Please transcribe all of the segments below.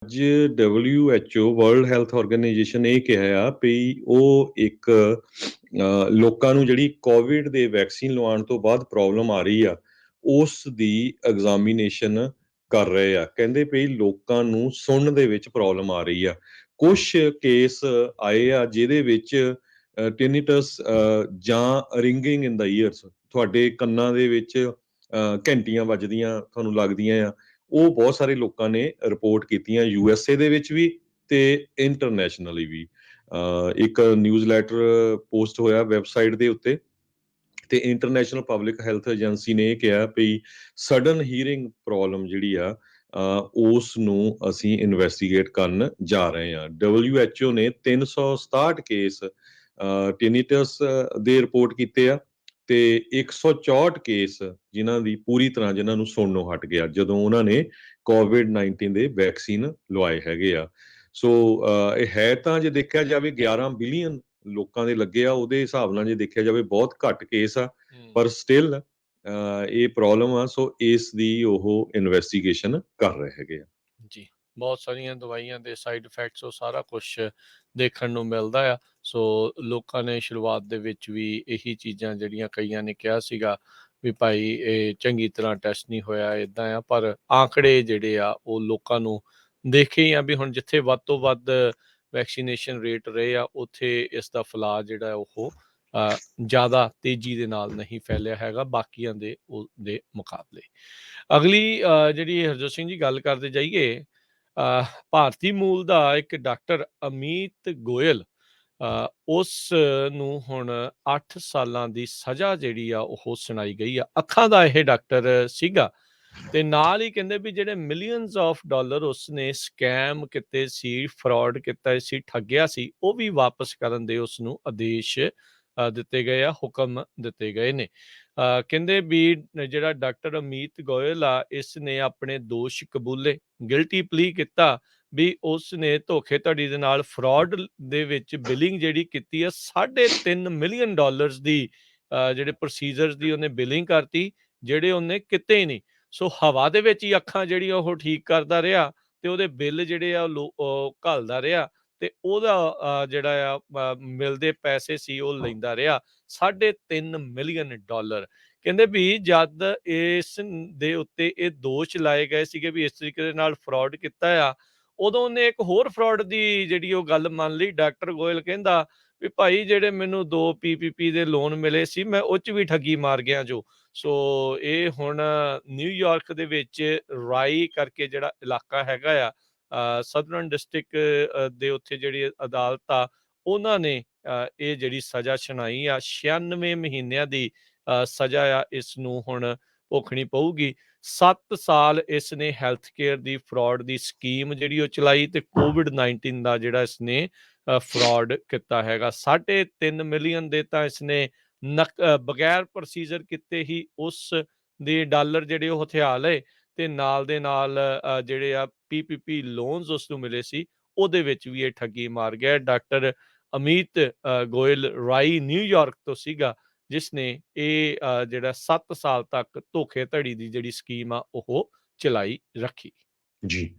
ਅੱਜ WHO world health organisation ਇਹ ਕਿਹਾ ਆ ਵੀ ਉਹ ਇੱਕ ਲੋਕਾਂ ਨੂੰ ਜਿਹੜੀ ਕੋਵਿਡ ਦੇ ਵੈਕਸੀਨ ਲਵਾਉਣ ਤੋਂ ਬਾਅਦ ਪ੍ਰੋਬਲਮ ਆ ਰਹੀ ਆ ਉਸ ਦੀ ਐਗਜ਼ਾਮੀਨੇਸ਼ਨ ਕਰ ਰਹੇ ਆ। ਕਹਿੰਦੇ ਵੀ ਲੋਕਾਂ ਨੂੰ ਸੁਣਨ ਦੇ ਵਿੱਚ ਪ੍ਰੋਬਲਮ ਆ ਰਹੀ ਆ। ਕੁਛ ਕੇਸ ਆਏ ਆ ਜਿਹਦੇ ਵਿੱਚ ਟਿਨੀਟਸ ਜਾਂ ਰਿੰਗਿੰਗ ਇਨ ਦਾ ਈਅਰਸ, ਤੁਹਾਡੇ ਕੰਨਾਂ ਦੇ ਵਿੱਚ ਘੰਟੀਆਂ ਵੱਜਦੀਆਂ ਤੁਹਾਨੂੰ ਲੱਗਦੀਆਂ ਆ। ਉਹ ਬਹੁਤ ਸਾਰੇ ਲੋਕਾਂ ਨੇ ਰਿਪੋਰਟ ਕੀਤੀਆਂ, USA ਦੇ ਵਿੱਚ ਵੀ ਤੇ ਇੰਟਰਨੈਸ਼ਨਲੀ ਵੀ। ਇੱਕ ਨਿਊਜ਼ ਲੈਟਰ ਪੋਸਟ ਹੋਇਆ ਵੈਬਸਾਈਟ ਦੇ ਉੱਤੇ, ਤੇ ਇੰਟਰਨੈਸ਼ਨਲ ਪਬਲਿਕ ਹੈਲਥ ਏਜੰਸੀ ਨੇ ਇਹ ਕਿਹਾ ਵੀ ਸਡਨ ਹੀਅਰਿੰਗ ਪ੍ਰੋਬਲਮ ਜਿਹੜੀ ਆ ਉਸ ਨੂੰ ਅਸੀਂ ਇਨਵੈਸਟੀਗੇਟ ਕਰਨ ਜਾ ਰਹੇ ਹਾਂ। WHO ਨੇ 367 ਕੇਸ ਟਿਨੀਟਸ ਦੇ ਰਿਪੋਰਟ ਕੀਤੇ ਆ ਤੇ 164 ਕੇਸ ਜਿਨ੍ਹਾਂ ਨੂੰ ਸੁਣਨੋਂ ਹਟ ਗਿਆ ਜਦੋਂ ਉਹਨਾਂ ਨੇ COVID-19 ਦੇ ਵੈਕਸੀਨ ਲਵਾਏ ਹੈਗੇ ਆ। ਸੋ ਇਹ ਹੈ ਤਾਂ ਜੇ ਦੇਖਿਆ ਜਾਵੇ 11 ਬਿਲੀਅਨ ਲੋਕਾਂ ਦੇ ਲੱਗੇ ਆ, ਉਹਦੇ ਹਿਸਾਬ ਨਾਲ ਜੇ ਦੇਖਿਆ ਜਾਵੇ ਬਹੁਤ ਘੱਟ ਕੇਸ ਆ, ਪਰ ਸਟਿਲ ਇਹ ਪ੍ਰੋਬਲਮ ਆ। ਸੋ ਇਸ ਦੀ ਉਹ ਇਨਵੈਸਟੀਗੇਸ਼ਨ ਕਰ ਰਹੇ ਹੈਗੇ ਆ ਜੀ। ਬਹੁਤ ਸਾਰੀਆਂ ਦਵਾਈਆਂ ਦੇ ਸਾਈਡ ਇਫੈਕਟਸ ਉਹ ਸਾਰਾ ਕੁਛ ਦੇਖਣ ਨੂੰ ਮਿਲਦਾ ਆ। ਸੋ ਲੋਕਾਂ ਨੇ ਸ਼ੁਰੂਆਤ ਦੇ ਵਿੱਚ ਵੀ ਇਹੀ ਚੀਜ਼ਾਂ ਜਿਹੜੀਆਂ ਕਈਆਂ ਨੇ ਕਿਹਾ ਸੀਗਾ ਵੀ ਭਾਈ ਇਹ ਚੰਗੀ ਤਰ੍ਹਾਂ ਟੈਸਟ ਨਹੀਂ ਹੋਇਆ, ਇੱਦਾਂ ਆ। ਪਰ ਆંકੜੇ ਜਿਹੜੇ ਆ ਉਹ ਲੋਕਾਂ ਨੂੰ ਦੇਖੇ ਹੀ ਆ ਵੀ ਹੁਣ ਜਿੱਥੇ ਵੱਧ ਤੋਂ ਵੱਧ ਵੈਕਸੀਨੇਸ਼ਨ ਰੇਟ ਰਹੇ ਆ ਉੱਥੇ ਇਸ ਦਾ ਫੈਲਾਅ ਜਿਹੜਾ ਉਹ ਜ਼ਿਆਦਾ ਤੇਜ਼ੀ ਦੇ ਨਾਲ ਨਹੀਂ ਫੈਲਿਆ ਹੈਗਾ ਬਾਕੀਆਂ ਦੇ ਉਹਦੇ ਮੁਕਾਬਲੇ। ਅਗਲੀ ਜਿਹੜੀ ਹਰਜੋਤ ਸਿੰਘ ਜੀ ਗੱਲ ਕਰਦੇ ਜਾਈਏ, ਭਾਰਤੀ ਮੂਲ ਦਾ ਇੱਕ ਡਾਕਟਰ ਅਮੀਤ ਗੋਇਲ, ਉਸ ਨੂੰ ਹੁਣ 8 ਸਾਲਾਂ ਦੀ ਸਜ਼ਾ ਜਿਹੜੀ ਆ ਉਹ ਸੁਣਾਈ ਗਈ ਆ। ਅੱਖਾਂ ਦਾ ਇਹ ਡਾਕਟਰ ਸੀਗਾ ਤੇ ਨਾਲ ਹੀ ਕਹਿੰਦੇ ਵੀ ਜਿਹੜੇ ਮਿਲੀਅਨਸ ਆਫ ਡਾਲਰ ਉਸਨੇ ਸਕੈਮ ਕੀਤੇ ਸੀ, ਫਰਾਡ ਕੀਤਾ ਸੀ, ਠੱਗਿਆ ਸੀ, ਉਹ ਵੀ ਵਾਪਸ ਕਰਨ ਦੇ ਉਸ ਨੂੰ ਆਦੇਸ਼ ਦਿੱਤੇ ਗਏ ਆ, ਹੁਕਮ ਦਿੱਤੇ ਗਏ ਨੇ। ਕਹਿੰਦੇ ਵੀ ਜਿਹੜਾ ਡਾਕਟਰ ਅਮੀਤ ਗੋਇਲ ਆ ਇਸ ਨੇ ਆਪਣੇ ਦੋਸ਼ ਕਬੂਲੇ, ਗਿਲਟੀ ਪਲੀ ਕੀਤਾ ਵੀ ਉਸ ਨੇ ਧੋਖੇਧੜੀ ਦੇ ਨਾਲ ਫਰਾਡ ਦੇ ਵਿੱਚ ਬਿਲਿੰਗ ਜਿਹੜੀ ਕੀਤੀ ਆ $3.5 ਮਿਲੀਅਨ ਦੀ ਜਿਹੜੇ ਪ੍ਰੋਸੀਜਰਸ ਦੀ ਉਹਨੇ ਬਿਲਿੰਗ ਕਰਤੀ ਜਿਹੜੇ ਉਹਨੇ ਕਿਤੇ ਹੀ ਨਹੀਂ। ਸੋ ਹਵਾ ਦੇ ਵਿੱਚ ਹੀ ਅੱਖਾਂ ਜਿਹੜੀਆਂ ਉਹ ਠੀਕ ਕਰਦਾ ਰਿਹਾ ਤੇ ਉਹਦੇ ਬਿੱਲ ਜਿਹੜੇ ਆ ਉਹ ਘੱਲਦਾ ਰਿਹਾ ਤੇ ਉਹਦਾ ਜਿਹੜਾ ਆ ਮਿਲਦੇ ਪੈਸੇ ਸੀ ਉਹ ਲੈਂਦਾ ਰਿਹਾ $3.5 ਮਿਲੀਅਨ। ਕਹਿੰਦੇ ਵੀ ਜਦ ਇਸ ਦੇ ਉੱਤੇ ਇਹ ਦੋਸ਼ ਲਾਏ ਗਏ ਸੀਗੇ ਵੀ ਇਸ ਤਰੀਕੇ ਦੇ ਨਾਲ ਫਰਾਡ ਕੀਤਾ ਆ, ਉਦੋਂ ਉਹਨੇ ਇੱਕ ਹੋਰ ਫਰਾਡ ਦੀ ਜਿਹੜੀ ਉਹ ਗੱਲ ਮੰਨ ਲਈ। ਡਾਕਟਰ ਗੋਇਲ ਕਹਿੰਦਾ ਵੀ ਭਾਈ ਜਿਹੜੇ ਮੈਨੂੰ 2 PPP ਦੇ ਲੋਨ ਮਿਲੇ ਸੀ ਮੈਂ ਉਹ 'ਚ ਵੀ ਠੱਗੀ ਮਾਰ ਗਿਆ ਜੋ। ਸੋ ਇਹ ਹੁਣ ਨਿਊਯਾਰਕ ਦੇ ਵਿੱਚ ਰਾਈ ਕਰਕੇ ਜਿਹੜਾ ਇਲਾਕਾ ਹੈਗਾ ਆ, ਸਦਰਨ ਡਿਸਟ੍ਰਿਕਟ ਦੇ ਉੱਥੇ ਜਿਹੜੀ ਅਦਾਲਤ ਆ ਉਹਨਾਂ ਨੇ ਇਹ ਜਿਹੜੀ ਸਜ਼ਾ ਸੁਣਾਈ ਆ। 96 ਮਹੀਨਿਆਂ ਦੀ ਸਜ਼ਾ ਆ ਇਸ ਨੂੰ ਹੁਣ ਭੁਗਤਣੀ ਪਊਗੀ। 7 ਸਾਲ ਇਸ ਨੇ ਹੈਲਥ ਕੇਅਰ ਦੀ ਫਰਾਡ ਦੀ ਸਕੀਮ ਜਿਹੜੀ ਉਹ ਚਲਾਈ ਤੇ COVID-19 ਦਾ ਜਿਹੜਾ ਇਸਨੇ ਫਰਾਡ ਕੀਤਾ ਹੈਗਾ। 3.5 ਮਿਲੀਅਨ ਦੇ ਤਾਂ ਇਸਨੇ ਬਗੈਰ ਪ੍ਰੋਸੀਜਰ ਕੀਤੇ ਹੀ ਉਸ ਦੇ ਡਾਲਰ ਜਿਹੜੇ ਉਹ ਹਥਿਆ ਲਏ ਤੇ ਨਾਲ ਦੇ ਨਾਲ ਜਿਹੜੇ ਆ PPP ਲੋਨਸ ਉਸ ਨੂੰ ਮਿਲੇ ਸੀ ਉਹਦੇ ਵਿੱਚ ਵੀ ਇਹ ਠੱਗੀ ਮਾਰ ਗਿਆ। ਡਾਕਟਰ ਅਮੀਤ ਗੋਇਲ ਰਾਈ ਨਿਊਯਾਰਕ ਤੋਂ ਸੀਗਾ ਜਿਸ ਨੇ ਇਹ ਜਿਹੜਾ 7 ਸਾਲ ਤੱਕ ਧੋਖੇਧੜੀ ਦੀ ਜਿਹੜੀ ਸਕੀਮ ਆ ਉਹ ਚਲਾਈ ਰੱਖੀ। ਜੀ।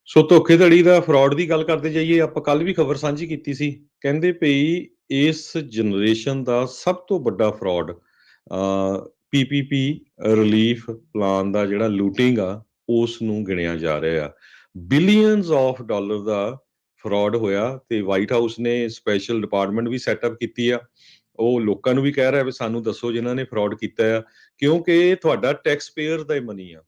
ਸੋ ਧੋਖੇਧੜੀ ਦਾ, ਫਰਾਡ ਦੀ ਗੱਲ ਕਰਦੇ ਜਾਈਏ, ਆਪਾਂ ਕੱਲ ਵੀ ਖਬਰ ਸਾਂਝੀ ਕੀਤੀ ਸੀ। ਕਹਿੰਦੇ ਪਈ ਇਸ ਜਨਰੇਸ਼ਨ ਦਾ ਸਭ ਤੋਂ ਵੱਡਾ ਫਰਾਡ PPP ਰਿਲੀਫ ਪਲਾਨ ਦਾ ਜਿਹੜਾ ਲੂਟਿੰਗ ਆ ਉਸ ਨੂੰ ਗਿਣਿਆ ਜਾ ਰਿਹਾ ਆ। Billions of dollar the fraud ਹੋਇਆ ਤੇ ਵਾਈਟ ਹਾਊਸ ਨੇ ਸਪੈਸ਼ਲ ਡਿਪਾਰਟਮੈਂਟ ਵੀ ਸੈਟਅਪ ਕੀਤੀ ਆ। ਉਹ ਲੋਕਾਂ ਨੂੰ ਵੀ ਕਹਿ ਰਿਹਾ ਵੀ ਸਾਨੂੰ ਦੱਸੋ ਜਿਨ੍ਹਾਂ ਨੇ ਫਰਾਡ ਕੀਤਾ ਆ, ਕਿਉਂਕਿ ਇਹ ਤੁਹਾਡਾ ਟੈਕਸ ਪੇਅਰ ਦਾ ਹੀ ਮਨੀ ਆ।